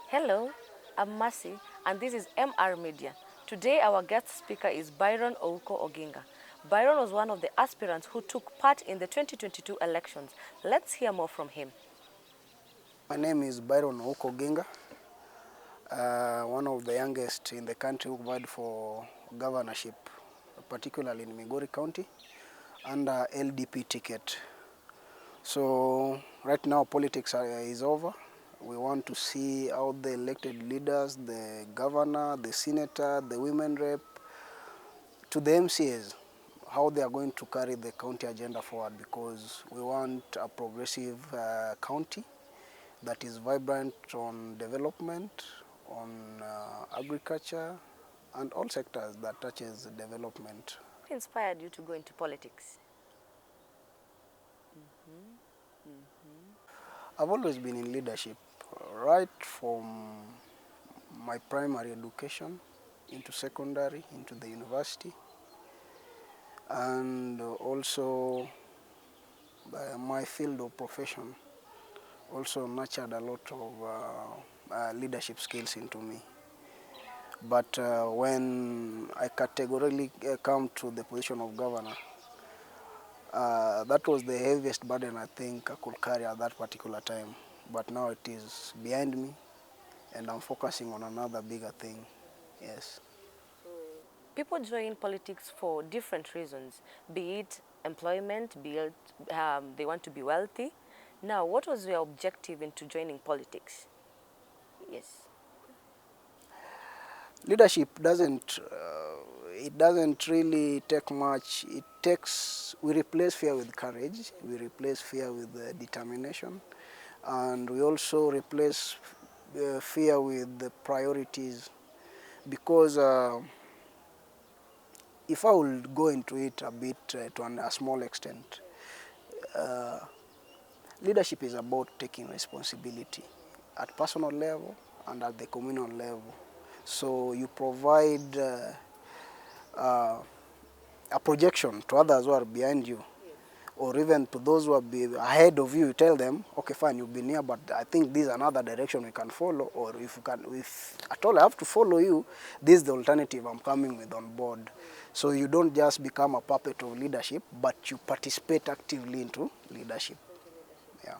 Hello, I'm Mercy, and this is MR Media. Today, our guest speaker is Byrone Oginga. Byrone was one of the aspirants who took part in the 2022 elections. Let's hear more from him. My name is Byrone Oginga, one of the youngest in the country who vied for governorship, particularly in Migori County, under LDP ticket. So right now politics is over. We want to see how the elected leaders, the governor, the senator, the women rep, to the MCAs, how they are going to carry the county agenda forward, because we want a progressive county that is vibrant on development, on agriculture, and all sectors that touches development. What inspired you to go into politics? I've always been in leadership, right from my primary education into secondary, into the university, and also my field of profession also nurtured a lot of leadership skills into me. But when I categorically come to the position of governor, that was the heaviest burden I think I could carry at that particular time. But now it is behind me, and I'm focusing on another bigger thing. Yes. People join politics for different reasons, be it employment, be it they want to be wealthy. Now, what was your objective into joining politics? Yes. Leadership it doesn't really take much. We replace fear with courage, we replace fear with determination, and we also replace fear with the priorities, because if I will go into it a bit to a small extent, leadership is about taking responsibility at personal level and at the communal level. So you provide a projection to others who are behind you, or even to those who are ahead of you. You tell them, okay, fine, you've been here, but I think this is another direction we can follow, or if at all I have to follow you, this is the alternative I'm coming with on board. So you don't just become a puppet of leadership, but you participate actively into leadership. Yeah.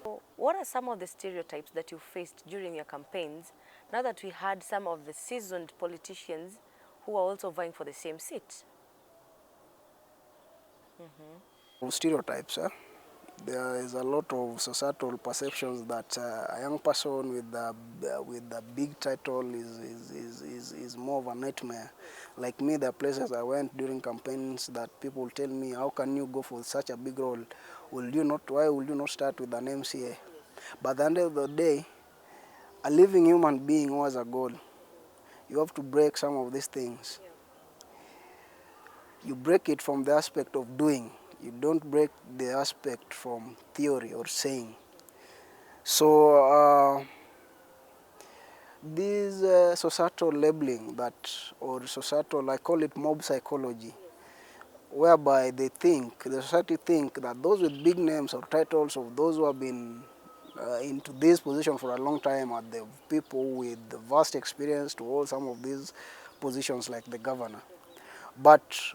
So what are some of the stereotypes that you faced during your campaigns, now that we had some of the seasoned politicians who are also vying for the same seat? Stereotypes, there is a lot of societal perceptions that a young person with a big title is more of a nightmare. Like me, there are places I went during campaigns that people tell me, how can you go for such a big role? Why will you not start with an MCA? But at the end of the day, a living human being who has a goal, you have to break some of these things. You break it from the aspect of doing. You don't break the aspect from theory or saying. So this societal labeling or societal, I call it mob psychology, whereby the society think that those with big names or titles, of those who have been into this position for a long time, are the people with the vast experience to hold some of these positions like the governor. But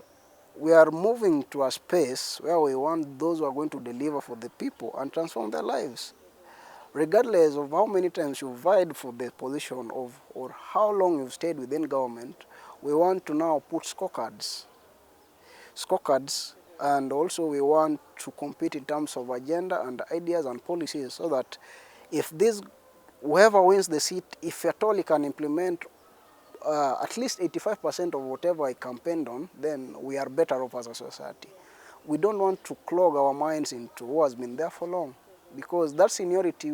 we are moving to a space where we want those who are going to deliver for the people and transform their lives. Regardless of how many times you've vied for the position or how long you've stayed within government, we want to now put scorecards, and also we want to compete in terms of agenda and ideas and policies, so that if whoever wins the seat, if at all he can implement at least 85% of whatever I campaigned on, then we are better off as a society. We don't want to clog our minds into who has been there for long, because that seniority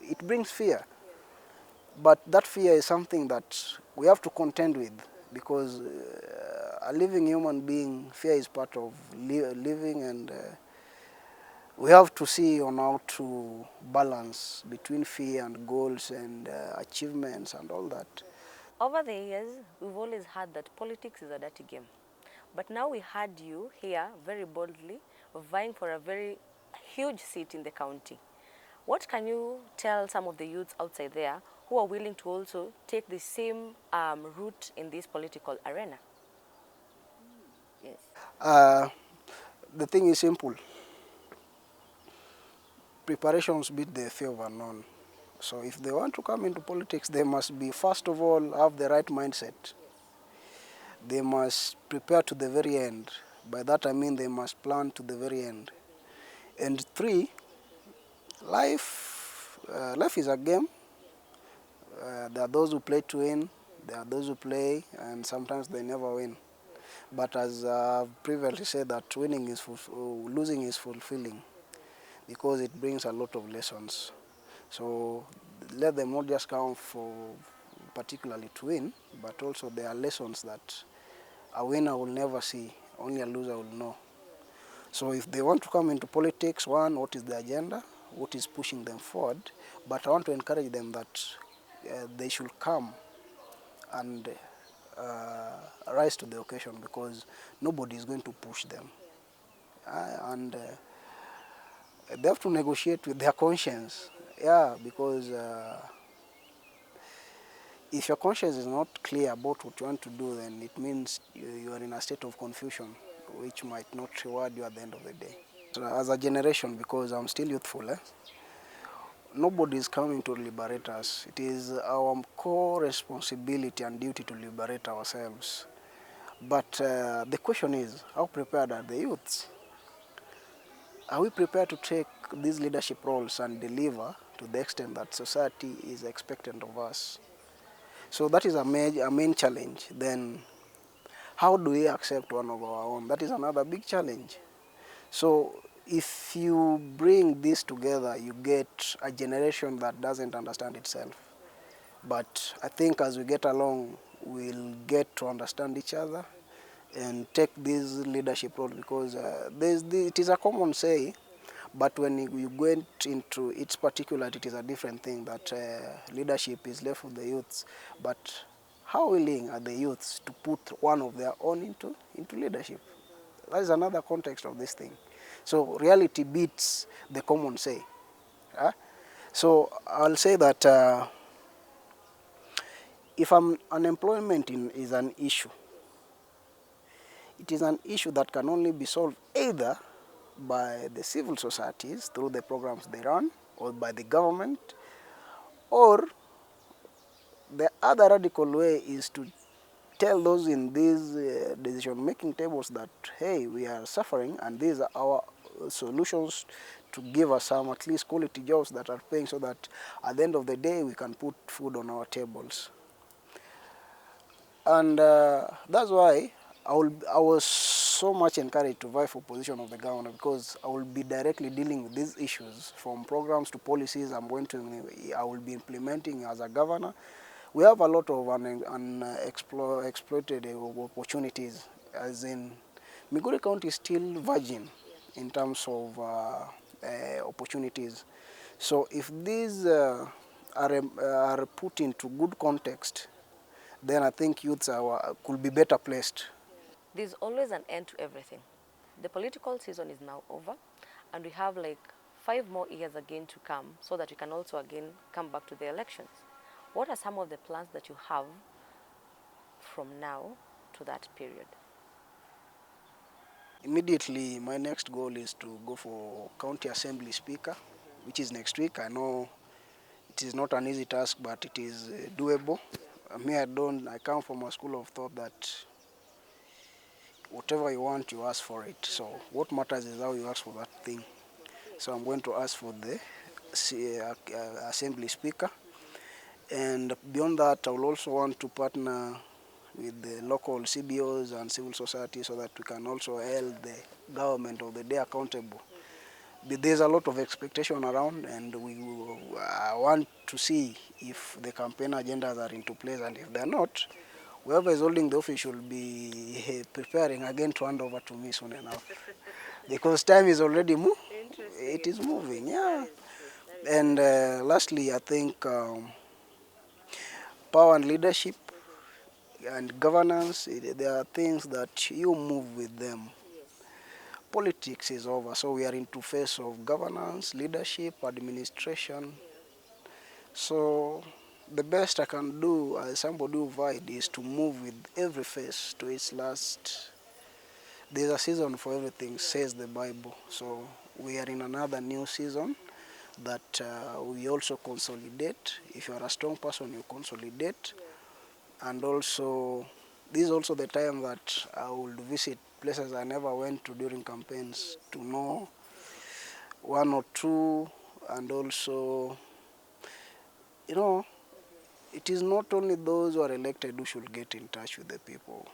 it brings fear. But that fear is something that we have to contend with, because a living human being, fear is part of living, and we have to see on how to balance between fear and goals and achievements and all that. Over the years, we've always heard that politics is a dirty game. But now we heard you here very boldly vying for a very huge seat in the county. What can you tell some of the youths outside there who are willing to also take the same route in this political arena? Yes. Uh, the thing is simple. Preparations beat the fear of unknown. So if they want to come into politics, they must be, first of all, have the right mindset. They must prepare to the very end. By that I mean they must plan to the very end. And three, life is a game. There are those who play to win, there are those who play, and sometimes they never win. But as I've previously said, that losing is fulfilling because it brings a lot of lessons. So let them not just come for particularly to win, but also there are lessons that a winner will never see, only a loser will know. So if they want to come into politics, one, what is the agenda? What is pushing them forward? But I want to encourage them that they should come and rise to the occasion, because nobody is going to push them. And they have to negotiate with their conscience. Yeah, because if your conscience is not clear about what you want to do, then it means you are in a state of confusion, which might not reward you at the end of the day. So as a generation, because I'm still youthful, nobody is coming to liberate us. It is our core responsibility and duty to liberate ourselves. But the question is, how prepared are the youths? Are we prepared to take these leadership roles and deliver to the extent that society is expectant of us? So that is a main challenge. Then how do we accept one of our own? That is another big challenge. So if you bring this together, you get a generation that doesn't understand itself. But I think as we get along, we'll get to understand each other and take this leadership role, because it is a common say, but when you go into its particularity, it is a different thing, that leadership is left with the youths. But how willing are the youths to put one of their own into leadership? That is another context of this thing. So reality beats the common say. So I'll say that if unemployment is an issue, it is an issue that can only be solved either by the civil societies through the programs they run, or by the government, or the other radical way is to tell those in these decision-making tables that, hey, we are suffering and these are our solutions to give us some at least quality jobs that are paying, so that at the end of the day we can put food on our tables. And that's why I was so much encouraged to vie for position of the governor, because I will be directly dealing with these issues from programs to policies I will be implementing as a governor. We have a lot of exploited opportunities, as in Migori County is still virgin in terms of opportunities. So if these are put into good context, then I think youths could be better placed. There's always an end to everything. The political season is now over, and we have like 5 more years again to come, so that we can also again come back to the elections. What are some of the plans that you have from now to that period? Immediately, my next goal is to go for County Assembly Speaker, which is next week. I know it is not an easy task, but it is doable. I come from a school of thought that whatever you want, you ask for it. So what matters is how you ask for that thing. So I'm going to ask for the Assembly Speaker. And beyond that, I will also want to partner with the local CBOs and civil society, so that we can also hold the government of the day accountable. But there's a lot of expectation around, and I want to see if the campaign agendas are into place, and if they're not, whoever is holding the office should be preparing again to hand over to me soon enough. Because time is already it is moving, yeah. And lastly, I think power and leadership and governance, there are things that you move with them. politics is over, so we are into phase of governance, leadership, administration. So the best I can do as somebody who vied is to move with every phase to its last. There's a season for everything, says the Bible. So we are in another new season that we also consolidate. If you are a strong person, you consolidate. And also, this is also the time that I will visit places I never went to during campaigns to know one or two, and also, you know, it is not only those who are elected who should get in touch with the people.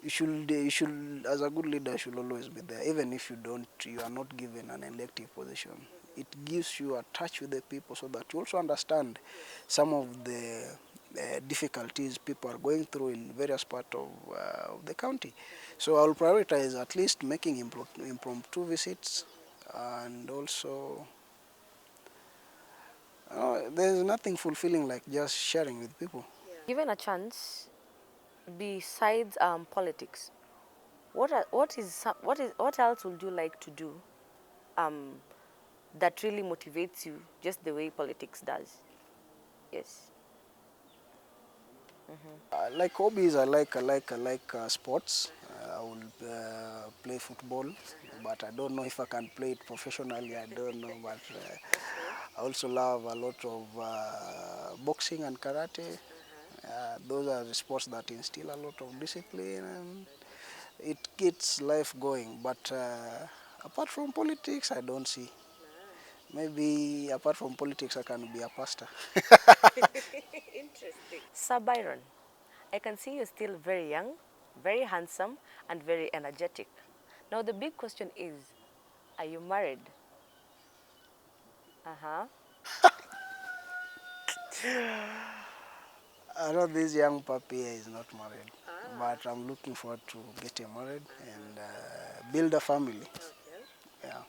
You should, as a good leader, should always be there, even if you are not given an elective position. It gives you a touch with the people so that you also understand some of the difficulties people are going through in various parts of the county. So I'll prioritize at least making impromptu visits, and also there's nothing fulfilling like just sharing with people. Given a chance, besides politics, what else would you like to do um, that really motivates you just the way politics does? Yes. Like hobbies, I like sports. I will play football, but I don't know if I can play it professionally. I don't know, but I also love a lot of boxing and karate. Those are the sports that instill a lot of discipline, and it keeps life going. But apart from politics, I don't see. Maybe apart from politics, I can be a pastor. Interesting. Sir Byron, I can see you're still very young, very handsome, and very energetic. Now the big question is, are you married? Uh-huh. I know this young puppy here is not married, but I'm looking forward to getting married and build a family. Yeah.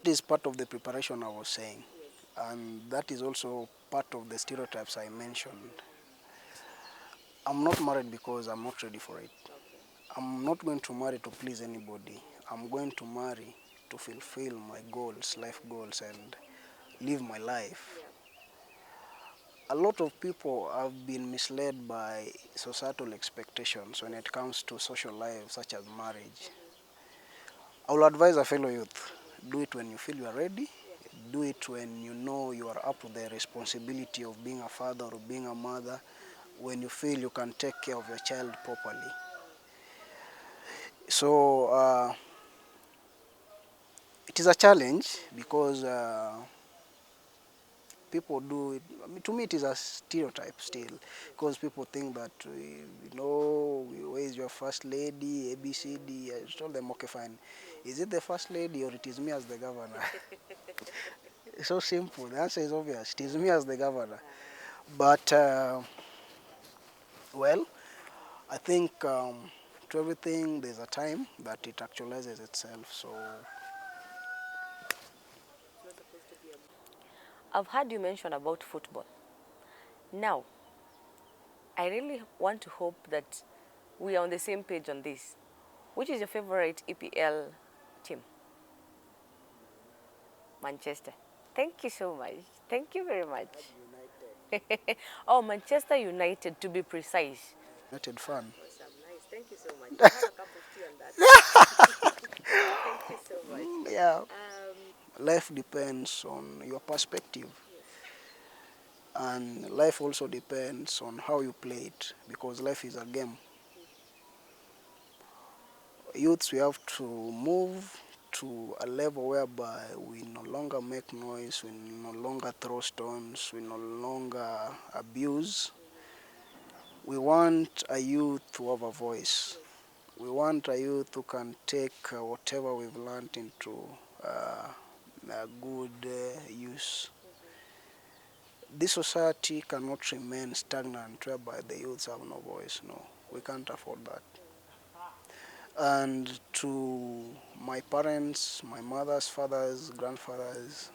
It is part of the preparation I was saying, and that is also part of the stereotypes I mentioned. I'm not married because I'm not ready for it. I'm not going to marry to please anybody. I'm going to marry to fulfill my goals, life goals, and live my life. A lot of people have been misled by societal expectations when it comes to social life, such as marriage. I will advise a fellow youth, do it when you feel you are ready. Do it when you know you are up to the responsibility of being a father or being a mother, when you feel you can take care of your child properly. So it is a challenge because people do it. I mean, to me, it is a stereotype still, because people think that where is your first lady, A B C D. I told them, okay, fine. Is it the first lady or it is me as the governor? It's so simple. The answer is obvious. It is me as the governor. But well, I think to everything there's a time that it actualizes itself. So I've heard you mention about football. Now, I really want to hope that we are on the same page on this. Which is your favorite EPL team? Manchester. Thank you so much. Thank you very much. Oh, Manchester United, to be precise. United fan. Awesome, nice. Thank you so much. I'll have a cup of tea on that. Thank you so much. Yeah. Life depends on your perspective, and life also depends on how you play it, because life is a game. Youths, we have to move to a level whereby we no longer make noise, we no longer throw stones, we no longer abuse. We want a youth to have a voice. We want a youth who can take whatever we've learned into a good use. This society cannot remain stagnant whereby the youths have no voice. No, we can't afford that. And to my parents, my mother's fathers, grandfathers,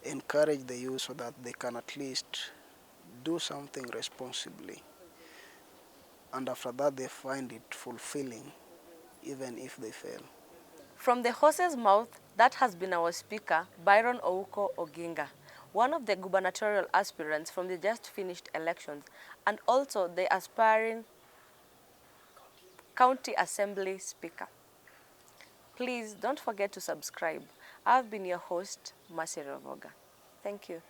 encourage the youth so that they can at least do something responsibly. And after that, they find it fulfilling, even if they fail. From the horse's mouth, that has been our speaker, Byrone Oginga, one of the gubernatorial aspirants from the just finished elections and also the aspiring County Assembly Speaker. Please don't forget to subscribe. I've been your host, Mercy RAVOGA. Thank you.